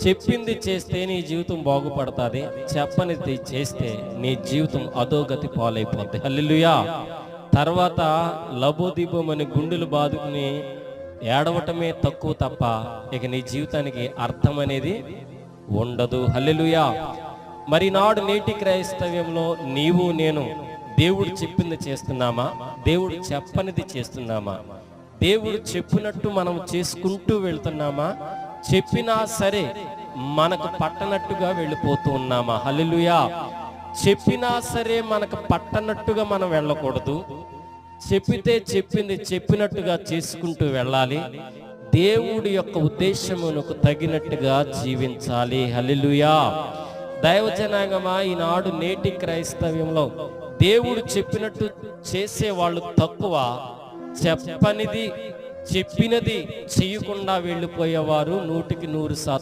చెప్పింది చేస్తే నీ జీవితం బాగుపడుతుంది, చెప్పనిది చేస్తే నీ జీవితం అధోగతి పాలైపోద్ది. హల్లెలూయా. తర్వాత లబోదిబోమని గుండెలు బాదుకుని ఏడవటమే తక్కువ తప్ప ఇక నీ జీవితానికి అర్థం అనేది ఉండదు. హల్లెలూయా. మరి నాడు నేటి క్రైస్తవ్యంలో నీవు నేను దేవుడు చెప్పింది చేస్తున్నామా, దేవుడు చెప్పనిది చేస్తున్నామా? దేవుడు చెప్పినట్టు మనం చేసుకుంటూ వెళ్తున్నామా, చెప్పినా సరే మనకు పట్టనట్టుగా వెళ్ళిపోతూ ఉన్నామా? హల్లెలూయా. చెప్పినా సరే మనకు పట్టనట్టుగా మనం వెళ్ళకూడదు. చెప్పితే చెప్పింది చెప్పినట్టుగా చేసుకుంటూ వెళ్ళాలి. దేవుడి యొక్క ఉద్దేశమునకు తగినట్టుగా జీవించాలి. హల్లెలూయా. దైవజనాంగమా, ఈనాడు నేటి క్రైస్తవ్యంలో దేవుడు చెప్పినట్టు చేసే వాళ్ళు తక్కువ, చెప్పనిది చెప్పినది చేయకుండా వెళ్ళిపోయేవారు 100%